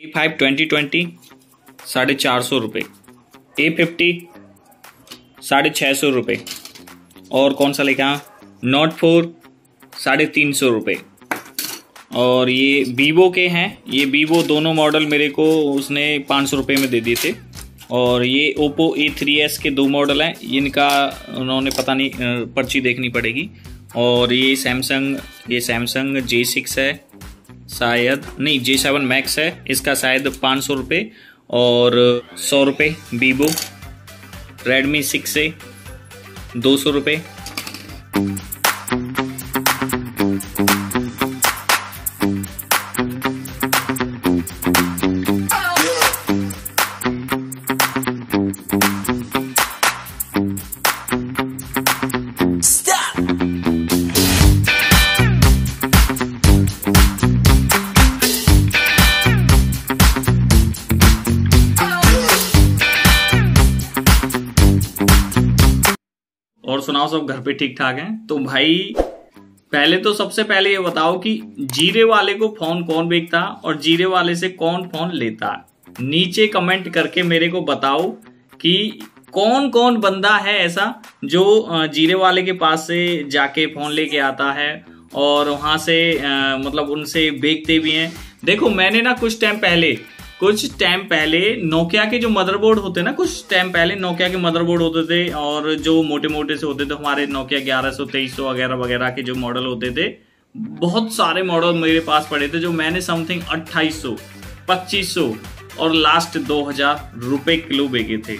A5 2020 ₹450, A50 ₹650 और कौन सा लिखा Note 4 ₹350। और ये वीवो के हैं, ये वीवो दोनों मॉडल मेरे को उसने ₹500 में दे दिए थे। और ये ओप्पो A3s के 2 मॉडल हैं, इनका उन्होंने पता नहीं, पर्ची देखनी पड़ेगी। और ये सैमसंग J6 है, शायद नहीं J7 Max है, इसका शायद ₹500 और ₹100 वीवो। Redmi 6A ₹200। और सुनाओ, सब घर पे ठीक ठाक हैं? तो भाई पहले तो सबसे पहले ये बताओ कि जीरे वाले को फोन कौन बेचता और जीरे वाले से कौन फोन लेता। नीचे कमेंट करके मेरे को बताओ कि कौन कौन बंदा है ऐसा जो जीरे वाले के पास से जाके फोन लेके आता है और वहां से मतलब उनसे बेचते भी हैं। देखो मैंने ना कुछ टाइम पहले नोकिया के जो मदरबोर्ड होते ना, कुछ टाइम पहले नोकिया के मदरबोर्ड होते थे और जो मोटे मोटे से होते थे, हमारे नोकिया 1100 2300 वगैरह वगैरह के जो मॉडल होते थे, बहुत सारे मॉडल मेरे पास पड़े थे जो मैंने समथिंग 2800 2500 और लास्ट 2000 रुपए किलो बेचे थे,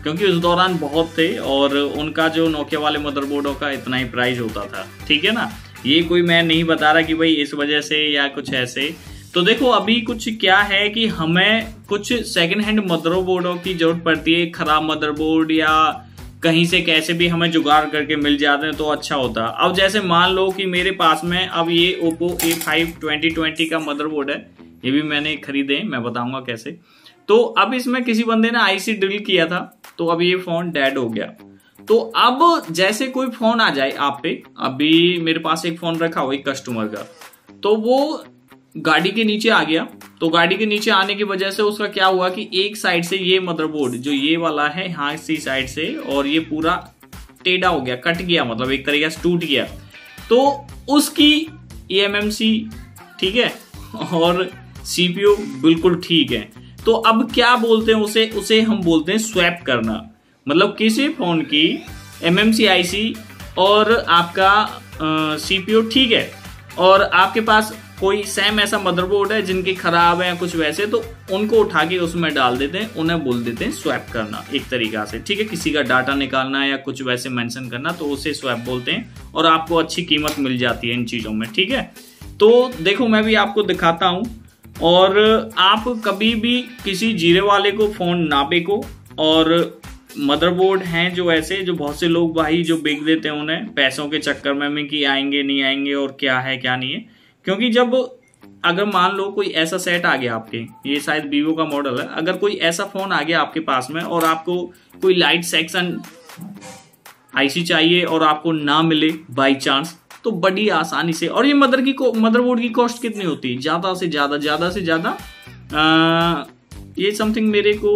क्योंकि उस दौरान बहुत थे और उनका जो नोकिया वाले मदरबोर्डों का इतना ही प्राइस होता था। ठीक है ना, ये कोई मैं नहीं बता रहा कि भाई इस वजह से या कुछ ऐसे। तो देखो अभी कुछ क्या है कि हमें कुछ सेकंड हैंड मदरबोर्डों की जरूरत पड़ती है। खराब मदरबोर्ड या कहीं से कैसे भी हमें जुगाड़ करके मिल जाते हैं तो अच्छा होता। अब जैसे मान लो कि मेरे पास में अब ये ओप्पो A5 2020 का मदरबोर्ड है, ये भी मैंने खरीदे, मैं बताऊंगा कैसे। तो अब इसमें किसी बंदे ने आईसी ड्रिल किया था, तो अब ये फोन डेड हो गया। तो अब जैसे कोई फोन आ जाए आप पे, अभी मेरे पास एक फोन रखा हुआ एक कस्टमर का, तो वो गाड़ी के नीचे आ गया। तो गाड़ी के नीचे आने की वजह से उसका क्या हुआ कि एक साइड से ये मदरबोर्ड जो ये वाला है, यहाँ इसी साइड से, और ये पूरा टेढ़ा हो गया, कट गया, मतलब एक तरीके से टूट गया। तो उसकी eMMC ठीक है और CPU बिल्कुल ठीक है। तो अब क्या बोलते हैं उसे हम बोलते हैं स्वैप करना। मतलब किसी फोन की MMC IC और आपका CPU ठीक है और आपके पास कोई सेम ऐसा मदरबोर्ड है जिनके खराब है कुछ वैसे, तो उनको उठा के उसमें डाल देते हैं, उन्हें बोल देते हैं स्वैप करना एक तरीका से। ठीक है, किसी का डाटा निकालना या कुछ वैसे मेंशन करना, तो उसे स्वैप बोलते हैं और आपको अच्छी कीमत मिल जाती है इन चीजों में। ठीक है, तो देखो मैं भी आपको दिखाता हूं। और आप कभी भी किसी जीरे वाले को फोन ना बेचो। और मदरबोर्ड हैं जो ऐसे, जो बहुत से लोग भाई जो बेच देते हैं उन्हें पैसों के चक्कर में कि आएंगे नहीं आएंगे और क्या है क्या नहीं है। क्योंकि जब अगर मान लो कोई ऐसा सेट आ गया आपके, ये शायद वीवो का मॉडल है, अगर कोई ऐसा फोन आ गया आपके पास में और आपको कोई लाइट सेक्शन आईसी चाहिए और आपको ना मिले बाई चांस, तो बड़ी आसानी से। और ये मदरबोर्ड की कॉस्ट कितनी होती है? ज्यादा से ज्यादा ये समथिंग मेरे को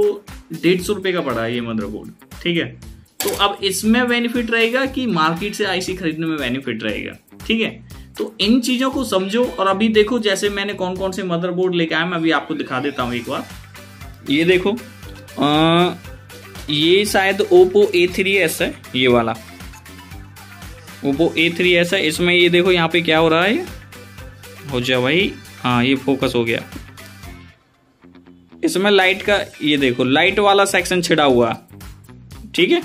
150 रुपए का पड़ा है ये मदरबोर्ड। ठीक है, तो अब इसमें बेनिफिट रहेगा कि मार्केट से आईसी खरीदने में बेनिफिट रहेगा। ठीक है, तो इन चीजों को समझो। और अभी देखो जैसे मैंने कौन कौन से मदरबोर्ड लेके आया, मैं अभी आपको दिखा देता हूं एक बार। ये देखो ये शायद ओप्पो A3s है, ये वाला ओप्पो A3s है। इसमें ये देखो यहाँ पे क्या हो रहा है, हो जा भाई, हाँ ये फोकस हो गया। इसमें लाइट का ये देखो लाइट वाला सेक्शन छिड़ा हुआ। ठीक है,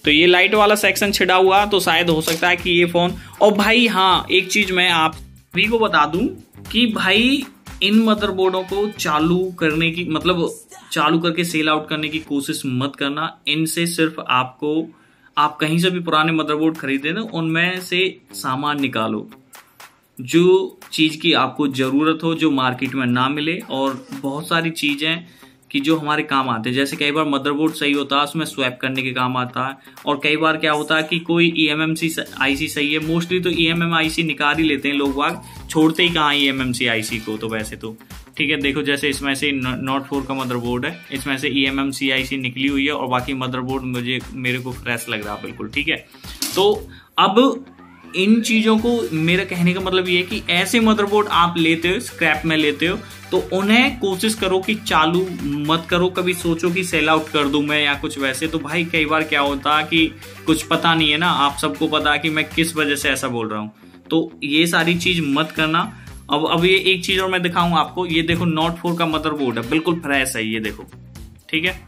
तो ये लाइट वाला सेक्शन छिड़ा हुआ, तो शायद हो सकता है कि ये फोन। और भाई हाँ, एक चीज मैं आप सभी को बता दूं कि भाई इन मदरबोर्डों को चालू करने की, मतलब चालू करके सेल आउट करने की कोशिश मत करना। इनसे सिर्फ आप कहीं से भी पुराने मदरबोर्ड खरीदे ना, उनमें से सामान निकालो जो चीज की आपको जरूरत हो, जो मार्केट में ना मिले। और बहुत सारी चीजें कि जो हमारे काम आते हैं, जैसे कई बार मदरबोर्ड सही होता है उसमें स्वैप करने के काम आता है। और कई बार क्या होता है कि कोई eMMC IC सही है, मोस्टली तो eMMC IC निकाल ही लेते हैं लोग, छोड़ते ही कहाँ eMMC IC को। तो वैसे तो ठीक है। देखो जैसे इसमें से नोट 4 का मदरबोर्ड है, इसमें से eMMC निकली हुई है और बाकी मदरबोर्ड मेरे को फ्रेश लग रहा बिल्कुल, ठीक है। तो अब इन चीज़ों को, मेरा कहने का मतलब ये है कि ऐसे मदरबोर्ड आप लेते हो, स्क्रैप में लेते हो, तो उन्हें कोशिश करो कि चालू मत करो। कभी सोचो कि सेल आउट कर दूं मैं या कुछ वैसे, तो भाई कई बार क्या होता कि कुछ पता नहीं है ना, आप सबको पता कि मैं किस वजह से ऐसा बोल रहा हूँ, तो ये सारी चीज मत करना। अब ये एक चीज और मैं दिखाऊं आपको, ये देखो नोट 4 का मदरबोर्ड है, बिल्कुल फ्रेश है ये देखो, ठीक है।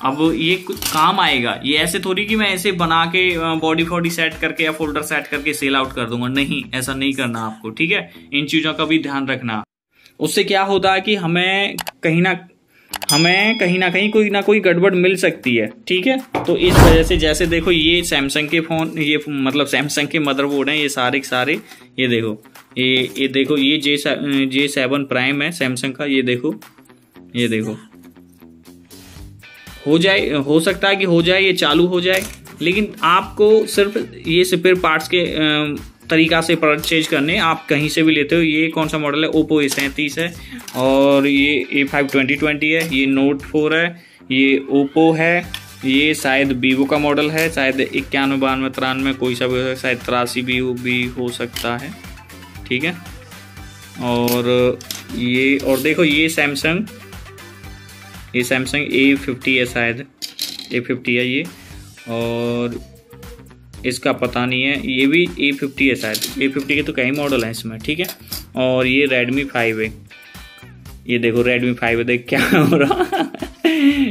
अब ये कुछ काम आएगा, ये ऐसे थोड़ी कि मैं ऐसे बना के बॉडी सेट करके या फोल्डर सेट करके सेल आउट कर दूंगा, नहीं, ऐसा नहीं करना आपको, ठीक है। इन चीजों का भी ध्यान रखना। उससे क्या होता है कि हमें कहीं ना कहीं कोई ना कोई गड़बड़ मिल सकती है, ठीक है। तो इस वजह से, जैसे देखो ये सैमसंग के फोन, ये मतलब सैमसंग के मदरबोर्ड हैं ये सारे के सारे, ये देखो ये देखो ये J7 प्राइम है सैमसंग का, ये देखो हो सकता है कि हो जाए, ये चालू हो जाए, लेकिन आपको सिर्फ ये स्पेयर पार्ट्स के तरीका से परचेज करने, आप कहीं से भी लेते हो। ये कौन सा मॉडल है, ओप्पो A37 है, और ये A5 2020 है, ये नोट 4 है, ये ओप्पो है, ये शायद वीवो का मॉडल है, शायद 91 92 93 कोई सा भी, शायद 83 भी हो सकता है, ठीक है। और देखो ये सैमसंग A50 है, शायद A50 है ये, और इसका पता नहीं है, ये भी A50 है शायद, A50 के तो कई मॉडल हैं इसमें, ठीक है। और ये Redmi 5 है, ये देखो Redmi 5 है, देख क्या हो रहा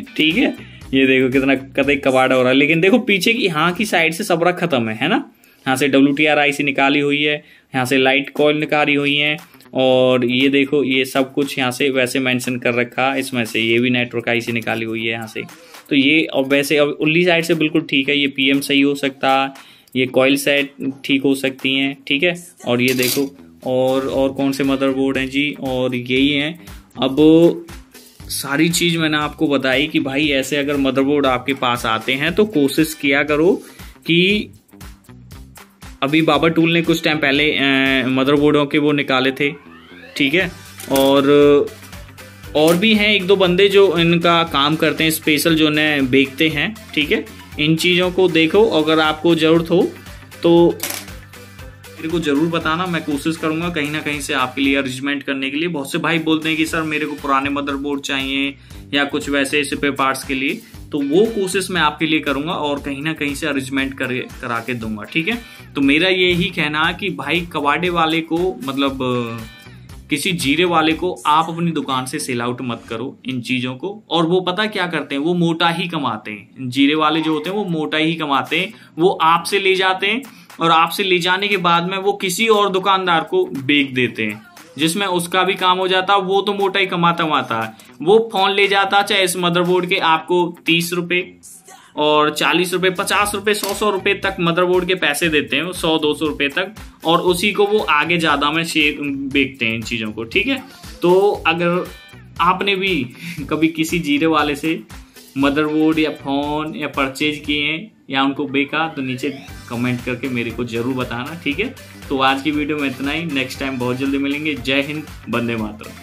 ठीक है। ये देखो कितना कतई कबाड़ा हो रहा है, लेकिन देखो पीछे की यहाँ की साइड से सबरा खत्म है ना, यहाँ से WTR IC निकाली हुई है, यहाँ से लाइट कॉइल निकाली हुई है, और ये देखो ये सब कुछ यहाँ से वैसे मेंशन कर रखा, इसमें से ये भी नेटवर्क IC निकाली हुई है यहाँ से। तो ये अब वैसे अब उल्ली साइड से बिल्कुल ठीक है, ये PM सही हो सकता, ये कॉइल सेट ठीक हो सकती हैं, ठीक है। और ये देखो और कौन से मदरबोर्ड हैं जी, और यही हैं। अब सारी चीज़ मैंने आपको बताई कि भाई ऐसे अगर मदरबोर्ड आपके पास आते हैं तो कोशिश किया करो कि, अभी बाबा टूल ने कुछ टाइम पहले मदरबोर्डों के वो निकाले थे, ठीक है। और भी हैं एक दो बंदे जो इनका काम करते हैं, स्पेशल जो ने बेचते हैं, ठीक है। इन चीज़ों को देखो, अगर आपको ज़रूरत हो तो मेरे को ज़रूर बताना, मैं कोशिश करूँगा कहीं ना कहीं से आपके लिए अरेंजमेंट करने के लिए। बहुत से भाई बोलते हैं कि सर मेरे को पुराने मदरबोर्ड चाहिए या कुछ वैसे स्पेयर पार्ट्स के लिए, तो वो कोशिश मैं आपके लिए करूँगा और कहीं ना कहीं से अरेंजमेंट करा के दूंगा, ठीक है। तो मेरा यही कहना है कि भाई कबाड़े वाले को, मतलब किसी जीरे वाले को आप अपनी दुकान से सेल आउट मत करो इन चीज़ों को। और वो पता क्या करते हैं, वो मोटा ही कमाते हैं, जीरे वाले जो होते हैं वो मोटा ही कमाते हैं। वो आपसे ले जाते हैं और आपसे ले जाने के बाद में वो किसी और दुकानदार को बेच देते हैं, जिसमें उसका भी काम हो जाता, वो तो मोटा ही कमाता है। वो फोन ले जाता, चाहे इस मदरबोर्ड के आपको 30 रुपए और 40 रुपए, 50 रुपए, 100 रुपए तक मदरबोर्ड के पैसे देते हैं, 100-200 रुपए तक, और उसी को वो आगे ज्यादा में शेयर बेचते हैं इन चीजों को, ठीक है। तो अगर आपने भी कभी किसी जीरे वाले से मदरबोर्ड या फोन या परचेज किए हैं या उनको बेचा, तो नीचे कमेंट करके मेरे को जरूर बताना, ठीक है। तो आज की वीडियो में इतना ही, नेक्स्ट टाइम बहुत जल्दी मिलेंगे। जय हिंद, वंदे मातरम।